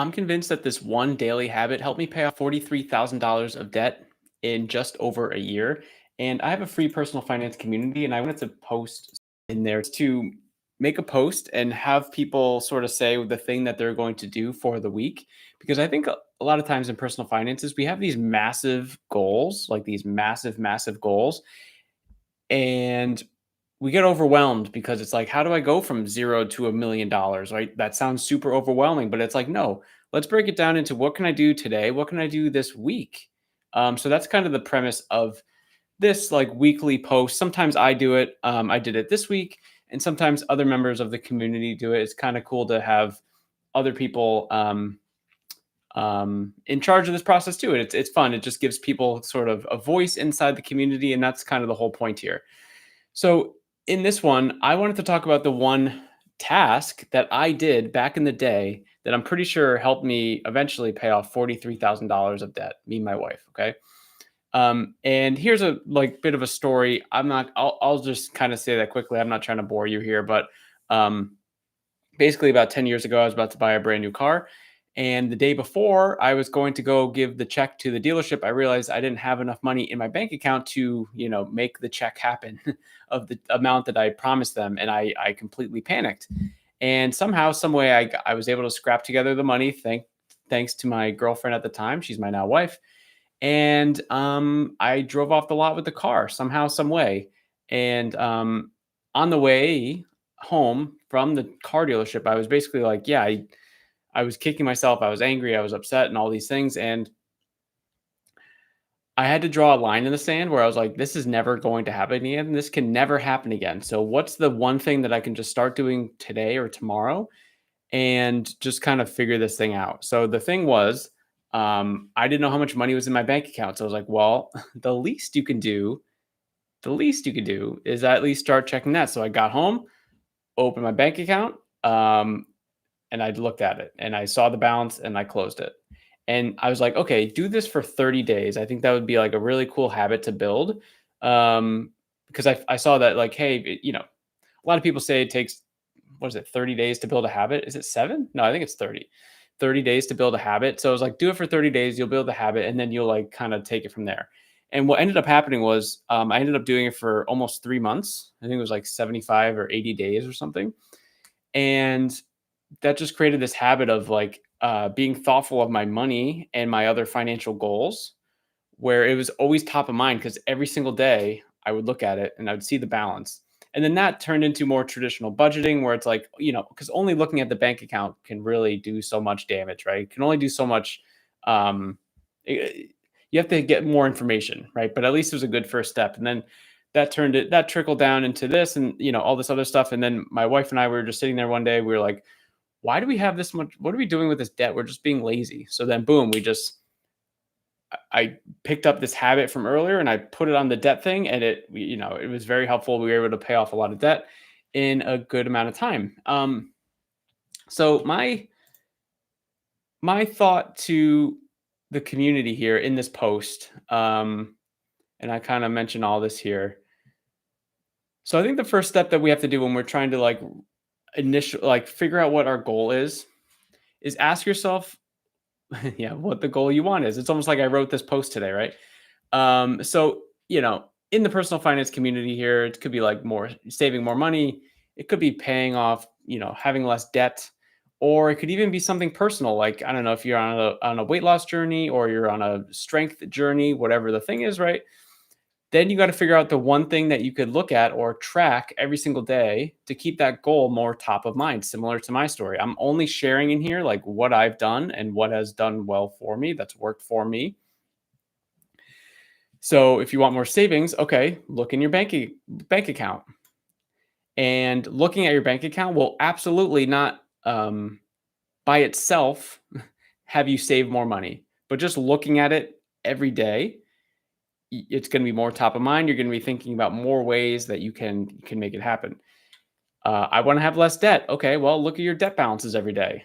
I'm convinced that this one daily habit helped me pay off $43,000 of debt in just over a year. And I have a free personal finance community, and I wanted to post in there to make a post and have people sort of say the thing that they're going to do for the week. Because I think a lot of times in personal finances, we have these massive goals, like these massive, massive goals. And we get overwhelmed because it's like, how do I go from 0 to $1 million, right? That sounds super overwhelming, but it's like, no, let's break it down into what can I do today? What can I do this week? So that's kind of the premise of this like weekly post. Sometimes I do it. I did it this week, and sometimes other members of the community do it. It's kind of cool to have other people in charge of this process too. And it's fun. It just gives people sort of a voice inside the community, and that's kind of the whole point here. So, in this one, I wanted to talk about the one task that I did back in the day that I'm pretty sure helped me eventually pay off $43,000 of debt, me and my wife. Okay. And here's a like bit of a story. I'll just kind of say that quickly. I'm not trying to bore you here, but um, basically about 10 years ago, I was about to buy a brand new car. And the day before I was going to go give the check to the dealership, I realized I didn't have enough money in my bank account to, make the check happen of the amount that I promised them. And I completely panicked. And somehow, some way I was able to scrap together the money. Thanks to my girlfriend at the time. She's my now wife. And I drove off the lot with the car somehow, some way. And on the way home from the car dealership, I was basically like, yeah, I was kicking myself. I was angry. I was upset and all these things. And I had to draw a line in the sand where I was like, this is never going to happen again. This can never happen again. So, what's the one thing that I can just start doing today or tomorrow and just kind of figure this thing out? So, the thing was, I didn't know how much money was in my bank account. So, I was like, well, the least you could do is at least start checking that. So, I got home, opened my bank account. And I looked at it and I saw the balance and I closed it. And I was like, okay, do this for 30 days. I think that would be like a really cool habit to build. Because I saw that, like, hey, a lot of people say it takes, what is it, 30 days to build a habit? Is it seven? No, I think it's 30 days to build a habit. So I was like, do it for 30 days, you'll build a habit, and then you'll like kind of take it from there. And what ended up happening was I ended up doing it for almost 3 months. I think it was like 75 or 80 days or something. And that just created this habit of like being thoughtful of my money and my other financial goals, where it was always top of mind because every single day I would look at it and I would see the balance. And then that turned into more traditional budgeting where it's like, because only looking at the bank account can really do so much damage, right? It can only do so much. Um, you have to get more information, right? But at least it was a good first step. And then that trickled down into this and, all this other stuff. And then my wife and I were just sitting there one day. We were like, why do we have this much? What are we doing with this debt? We're just being lazy. So then, boom, I picked up this habit from earlier and I put it on the debt thing, and it was very helpful. We were able to pay off a lot of debt in a good amount of time. So my thought to the community here in this post, and I kind of mentioned all this here. So I think the first step that we have to do when we're trying to figure out what our goal is ask yourself, yeah, what the goal you want is. It's almost like I wrote this post today, right? So, in the personal finance community here, it could be like more saving more money. It could be paying off, having less debt, or it could even be something personal. Like, I don't know if you're on a weight loss journey or you're on a strength journey, whatever the thing is, right? Then you got to figure out the one thing that you could look at or track every single day to keep that goal more top of mind, similar to my story. I'm only sharing in here like what I've done and what has done well for me, that's worked for me. So if you want more savings, okay, look in your bank account. And looking at your bank account will absolutely not by itself have you save more money. But just looking at it every day, it's going to be more top of mind. You're going to be thinking about more ways that you can make it happen. I want to have less debt. Okay, well, look at your debt balances every day.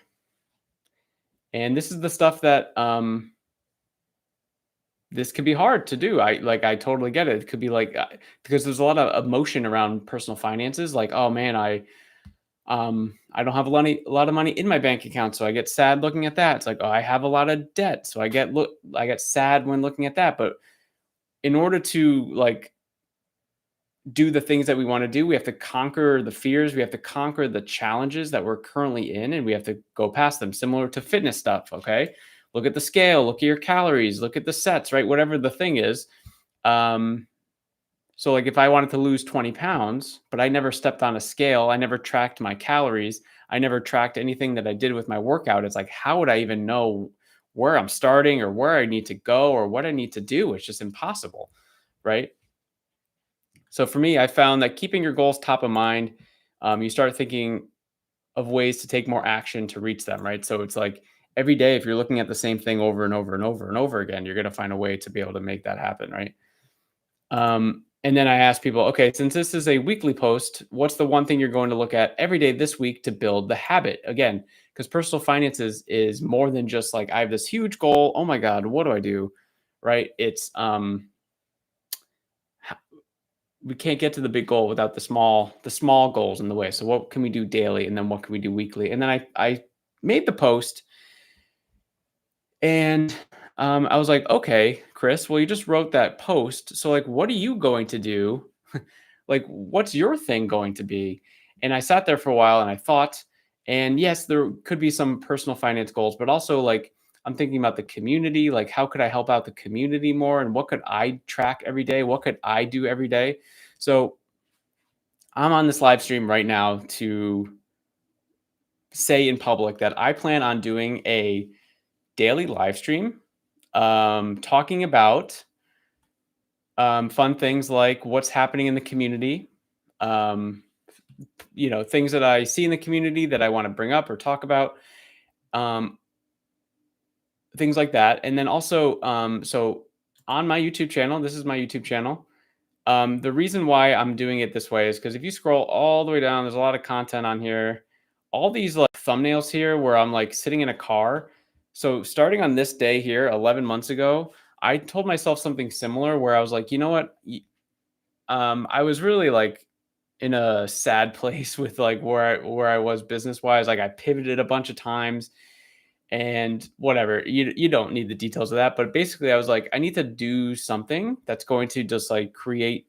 And this is the stuff that this could be hard to do. I totally get it. It could be like because there's a lot of emotion around personal finances. Like, oh man, I don't have a lot of money in my bank account, so I get sad looking at that. It's like, oh, I have a lot of debt, so I get sad when looking at that. But in order to like do the things that we want to do, we have to conquer the fears, we have to conquer the challenges that we're currently in, and we have to go past them. Similar to fitness stuff, okay? Look at the scale, look at your calories, look at the sets, right? Whatever the thing is. Um, so like if I wanted to lose 20 pounds, but I never stepped on a scale, I never tracked my calories, I never tracked anything that I did with my workout, it's like, how would I even know where I'm starting or where I need to go or what I need to do? It's just impossible, right? So for me, I found that keeping your goals top of mind, you start thinking of ways to take more action to reach them, right? So it's like every day, if you're looking at the same thing over and over and over and over again, you're going to find a way to be able to make that happen, right? And then I ask people, okay, since this is a weekly post, what's the one thing you're going to look at every day this week to build the habit? Again, because personal finances is more than just like I have this huge goal. Oh my God, what do I do? Right? It's we can't get to the big goal without the small goals in the way. So what can we do daily, and then what can we do weekly? And then I made the post, and I was like, okay, Chris, well, you just wrote that post, so like, what are you going to do? Like, what's your thing going to be? And I sat there for a while and I thought, and yes, there could be some personal finance goals, but also like I'm thinking about the community, like how could I help out the community more, and what could I track every day? What could I do every day? So I'm on this live stream right now to say in public that I plan on doing a daily live stream, talking about fun things like what's happening in the community, um, things that I see in the community that I want to bring up or talk about, um, things like that. And then also, so on my YouTube channel, this is my YouTube channel. The reason why I'm doing it this way is because if you scroll all the way down, there's a lot of content on here. All these like thumbnails here where I'm like sitting in a car. So starting on this day here, 11 months ago, I told myself something similar where I was like, you know what? I was really like in a sad place with like where I was business wise. Like I pivoted a bunch of times and whatever. You don't need the details of that, but basically I was like, I need to do something that's going to just like create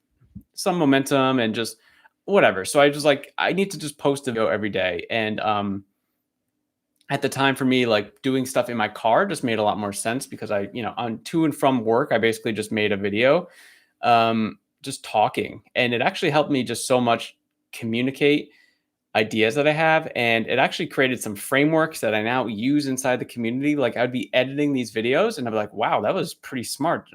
some momentum and just whatever. So I just like I need to just post a video every day. And at the time for me, like doing stuff in my car just made a lot more sense because on to and from work, I basically just made a video, just talking. And it actually helped me just so much communicate ideas that I have. And it actually created some frameworks that I now use inside the community. Like I'd be editing these videos and I'd be like, wow, that was pretty smart.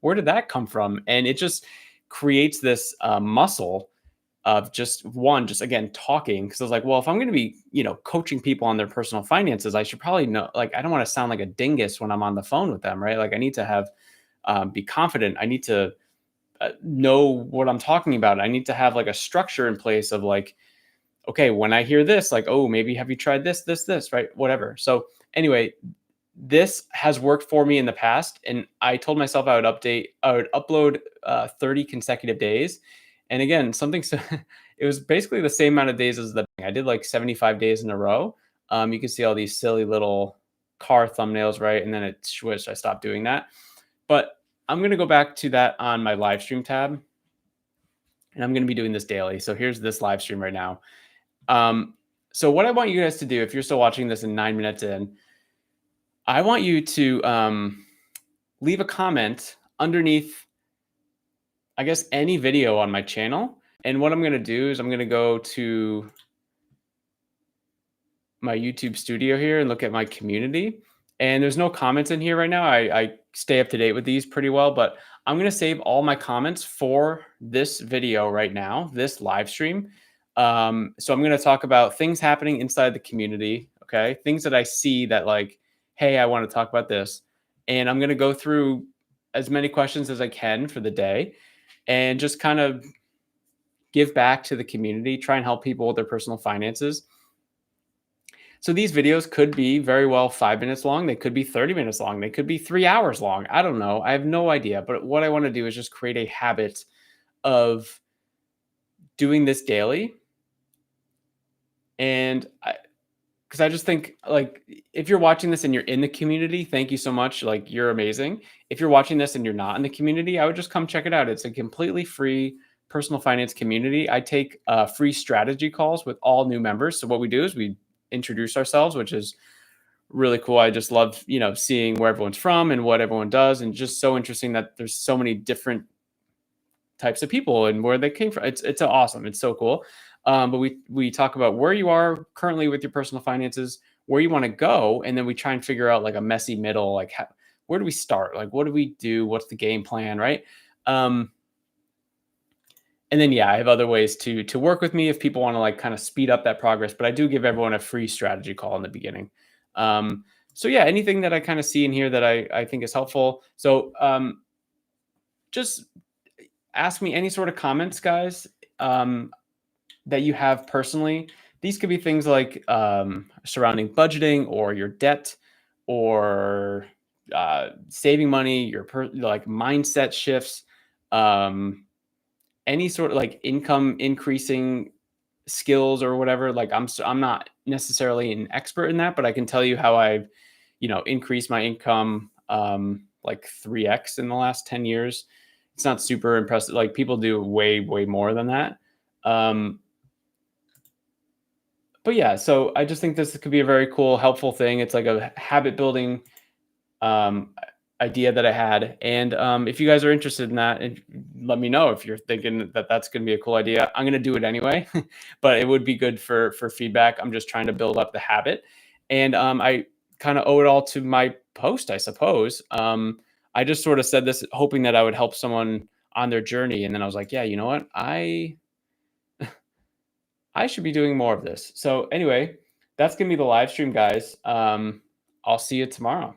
Where did that come from? And it just creates this muscle of just again talking, because I was like, well, if I'm going to be coaching people on their personal finances, I should probably know, like, I don't want to sound like a dingus when I'm on the phone with them, right? Like I need to have be confident. I need to know what I'm talking about. I need to have like a structure in place of like, okay, when I hear this, like, oh, maybe have you tried this, right? Whatever. So anyway, this has worked for me in the past, and I told myself I would upload 30 consecutive days. And again, it was basically the same amount of days as I did like 75 days in a row. You can see all these silly little car thumbnails, right? And then it switched. I stopped doing that. But I'm going to go back to that on my live stream tab, and I'm going to be doing this daily. So here's this live stream right now. So what I want you guys to do, if you're still watching this in 9 minutes in, I want you to leave a comment underneath, I guess, any video on my channel. And what I'm going to do is I'm going to go to my YouTube studio here and look at my community. And there's no comments in here right now. I stay up to date with these pretty well, but I'm going to save all my comments for this video right now, this live stream. So I'm going to talk about things happening inside the community. Okay. Things that I see that like, hey, I want to talk about this. And I'm going to go through as many questions as I can for the day and just kind of give back to the community, try and help people with their personal finances. So these videos could be very well 5 minutes long. They could be 30 minutes long. They could be 3 hours long. I don't know. I have no idea. But what I want to do is just create a habit of doing this daily. And because I just think, like, if you're watching this and you're in the community, thank you so much. Like, you're amazing. If you're watching this and you're not in the community, I would just come check it out. It's a completely free personal finance community. I take free strategy calls with all new members. So what we do is we introduce ourselves, which is really cool. I just love, seeing where everyone's from and what everyone does, and just so interesting that there's so many different types of people and where they came from. It's awesome. It's so cool. But we talk about where you are currently with your personal finances, where you want to go, and then we try and figure out like a messy middle, like where do we start? Like what do we do? What's the game plan, right? Um, and then yeah, I have other ways to work with me if people want to like kind of speed up that progress. But I do give everyone a free strategy call in the beginning. So yeah, anything that I kind of see in here that I think is helpful. So just ask me any sort of comments, guys, that you have personally. These could be things like surrounding budgeting or your debt or saving money, your like mindset shifts, um, any sort of like income increasing skills or whatever. Like I'm not necessarily an expert in that, but I can tell you how I've increased my income like 3x in the last 10 years. It's not super impressive. Like people do way more than that. Um, but yeah, so I just think this could be a very cool, helpful thing. It's like a habit building um, idea that I had. And if you guys are interested in that, let me know if you're thinking that that's going to be a cool idea. I'm going to do it anyway, but it would be good for feedback. I'm just trying to build up the habit, and I kind of owe it all to my post, I suppose. I just sort of said this hoping that I would help someone on their journey, and then I was like, yeah, you know what, I should be doing more of this. So anyway, that's gonna be the live stream, guys. I'll see you tomorrow.